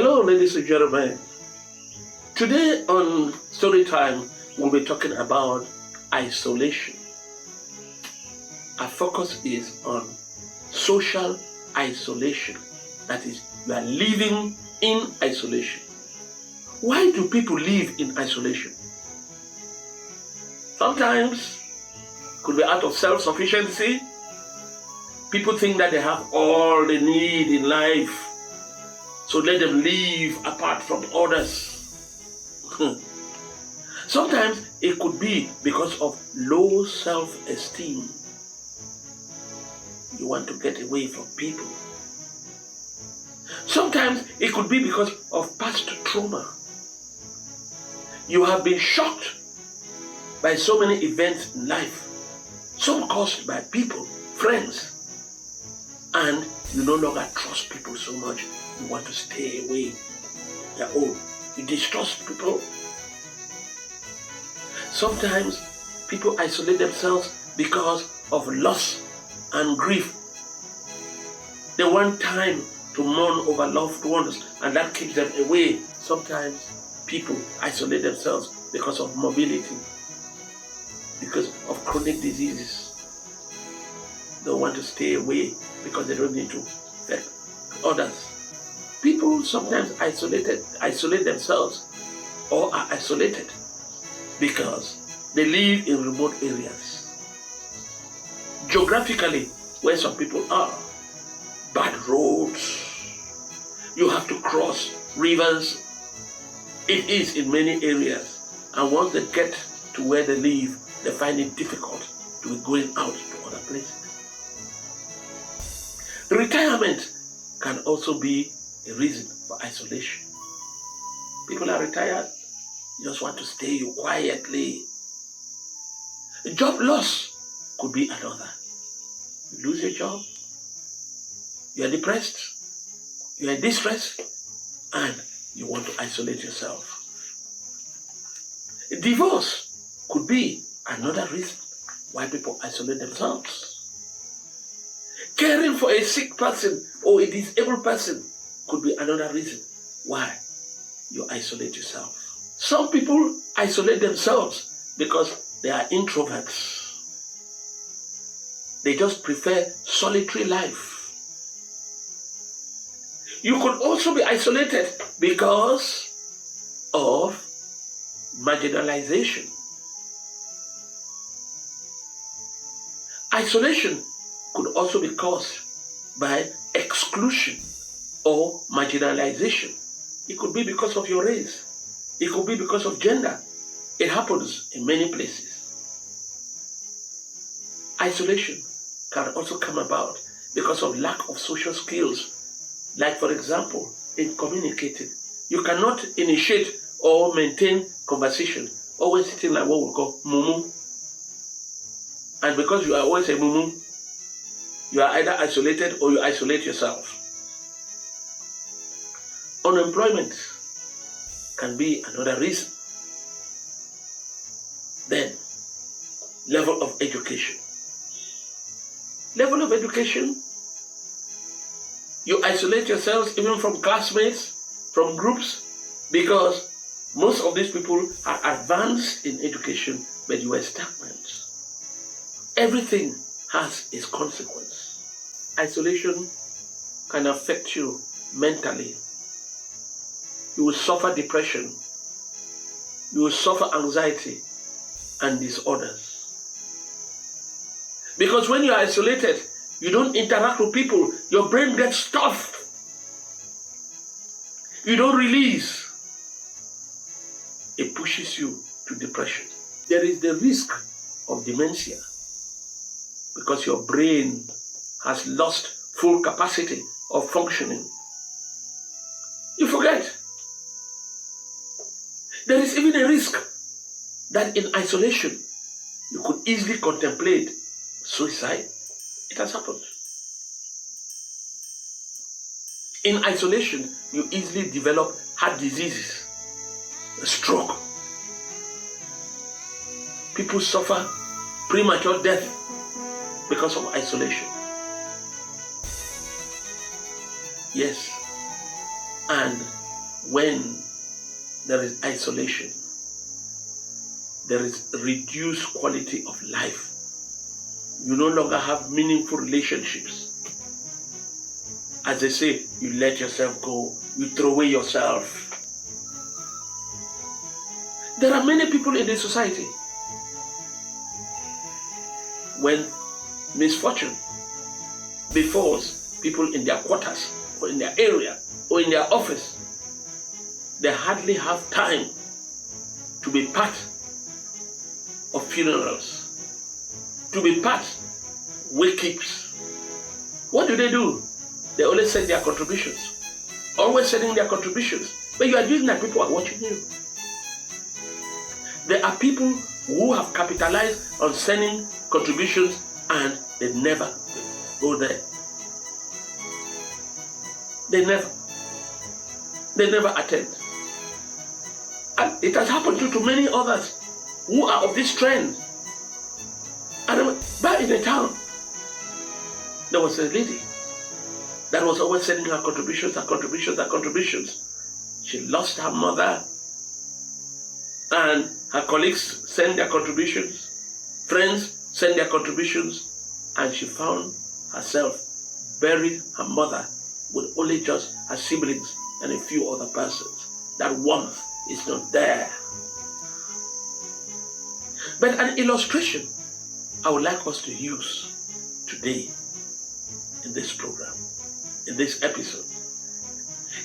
Hello, ladies and gentlemen. Today on Storytime, we'll be talking about isolation. Our focus is on social isolation. That is, you are living in isolation. Why do people live in isolation? Sometimes it could be out of self-sufficiency. People think that they have all they need in life, so let them live apart from others. Sometimes it could be because of low self-esteem. You want to get away from people. Sometimes it could be because of past trauma. You have been shocked by so many events in life, some caused by people, friends, and you no longer trust people so much. You want to stay away. Your own. You distrust people. Sometimes people isolate themselves because of loss and grief. They want time to mourn over loved ones, and that keeps them away. Sometimes people isolate themselves because of mobility, because of chronic diseases. They want to stay away because they don't need to affect others. People sometimes isolate themselves or are isolated because they live in remote areas. Geographically, where some people are, bad roads, you have to cross rivers. It is in many areas, and once they get to where they live, they find it difficult to be going out to other places. Retirement can also be a reason for isolation. People are retired, just want to stay quietly. Job loss could be another. You lose your job, you are depressed, you are in distress, and you want to isolate yourself. Divorce could be another reason why people isolate themselves. Caring for a sick person or a disabled person could be another reason why you isolate yourself. Some people isolate themselves because they are introverts. They just prefer solitary life. You could also be isolated because of marginalization. Isolation could also be caused by exclusion or marginalization. It could be because of your race. It could be because of gender. It happens in many places. Isolation can also come about because of lack of social skills. Like, for example, in communicating, you cannot initiate or maintain conversation, always sitting like what we call mumu. And because you are always a mumu, you are either isolated or you isolate yourself. Unemployment can be another reason. Then, level of education. Level of education, you isolate yourselves even from classmates, from groups, because most of these people are advanced in education, but you are stagnant. Everything has its consequence. Isolation can affect you mentally. You will suffer depression. You will suffer anxiety and disorders. Because when you are isolated, you don't interact with people. Your brain gets stuffed. You don't release. It pushes you to depression. There is the risk of dementia because your brain has lost full capacity of functioning. You forget. There is even a risk that in isolation, you could easily contemplate suicide. It has happened. In isolation, you easily develop heart diseases, stroke. People suffer premature death because of isolation. Yes. And when there is isolation, there is reduced quality of life. You no longer have meaningful relationships. As they say, you let yourself go, you throw away yourself. There are many people in the society. When misfortune befalls people in their quarters, or in their area, or in their office, they hardly have time to be part of funerals, to be part wake-ups. What do? They always send their contributions. Always sending their contributions. But you are doing that, people are watching you. There are people who have capitalized on sending contributions and they never go there. They never attend. And it has happened to many others who are of this trend. And back in the town, there was a lady that was always sending her contributions. She lost her mother, and her colleagues sent their contributions, friends sent their contributions, and she found herself burying her mother with only just her siblings and a few other persons. That warmth is not there. But an illustration I would like us to use today in this program, in this episode,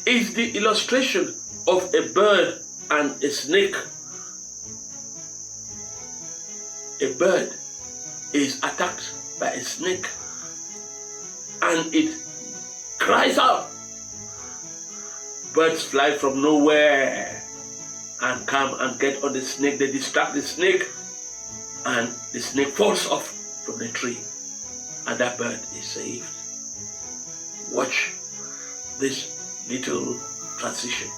is the illustration of a bird and a snake. A bird is attacked by a snake and it cries out. Birds fly from nowhere and come and get on the snake. They distract the snake and the snake falls off from the tree and that bird is saved. Watch this little transition.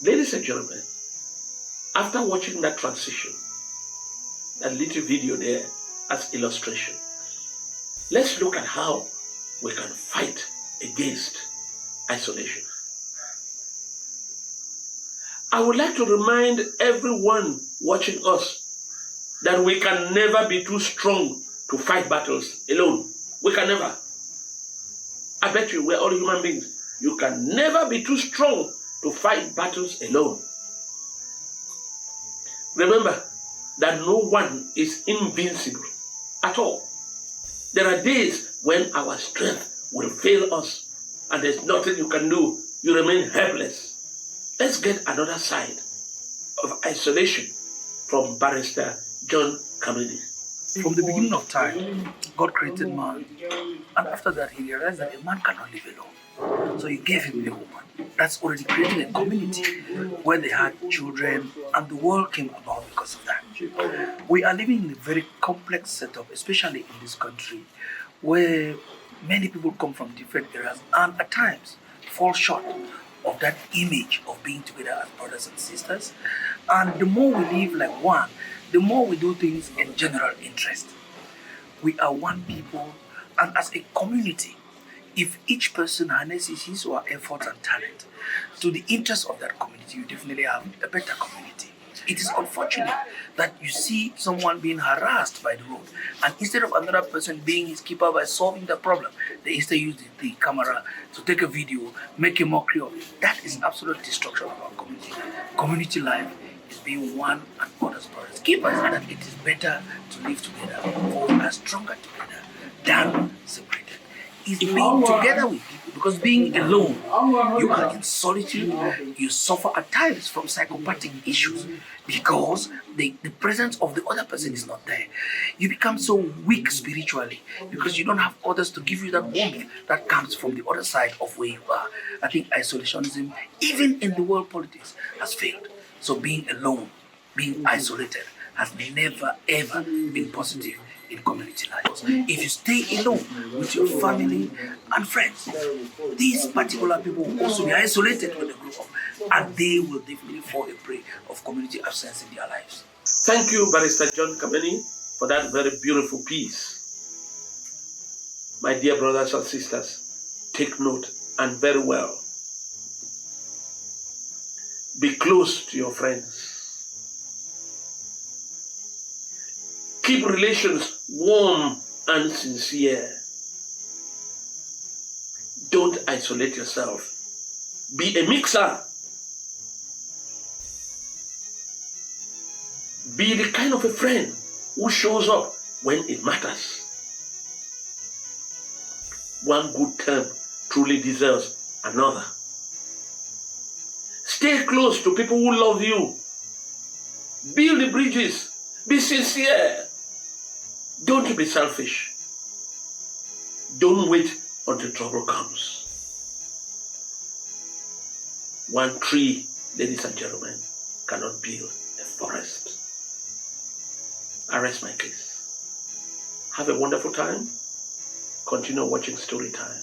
Ladies and gentlemen, after watching that transition, that little video there as illustration, let's look at how we can fight against isolation. I would like to remind everyone watching us that we can never be too strong to fight battles alone. We can never. I bet you, we're all human beings. You can never be too strong to fight battles alone. Remember that no one is invincible at all. There are days when our strength will fail us and there's nothing you can do. You remain helpless. Let's get another side of isolation from Barrister John Kamini. From the beginning of time, God created man, and after that he realized that a man cannot live alone. So he gave him a woman. That's already creating a community where they had children, and the world came about because of that. We are living in a very complex setup, especially in this country, where many people come from different areas and at times fall short of that image of being together as brothers and sisters. And the more we live like one, the more we do things in general interest. We are one people, and as a community, if each person harnesses his or her efforts and talent to the interest of that community, you definitely have a better community. It is unfortunate that you see someone being harassed by the road, and instead of another person being his keeper by solving the problem, they instead use the camera to take a video, make a mockery of it. That is absolute destruction of our community. Community life is being one and others brothers keepers, and that it is better to live together, for we are stronger together than separated. Is being together with people, because being alone, you are in solitude, you suffer at times from psychopathic issues because the presence of the other person is not there. You become so weak spiritually because you don't have others to give you that warmth that comes from the other side of where you are. I think isolationism, even in the world politics, has failed. So being alone, being isolated, has never ever been positive in community life. If you stay alone with your family and friends, these particular people will also be isolated when they grow up, and they will definitely fall a prey of community absence in their lives. Thank you, Barrister John Kameni, for that very beautiful piece. My dear brothers and sisters, take note and very well. Be close to your friends. Keep relations warm and sincere. Don't isolate yourself. Be a mixer. Be the kind of a friend who shows up when it matters. One good turn truly deserves another. Stay close to people who love you. Build the bridges. Be sincere. Don't be selfish. Don't wait until trouble comes. One tree, ladies and gentlemen, cannot build a forest. I rest my case. Have a wonderful time. Continue watching Story Time.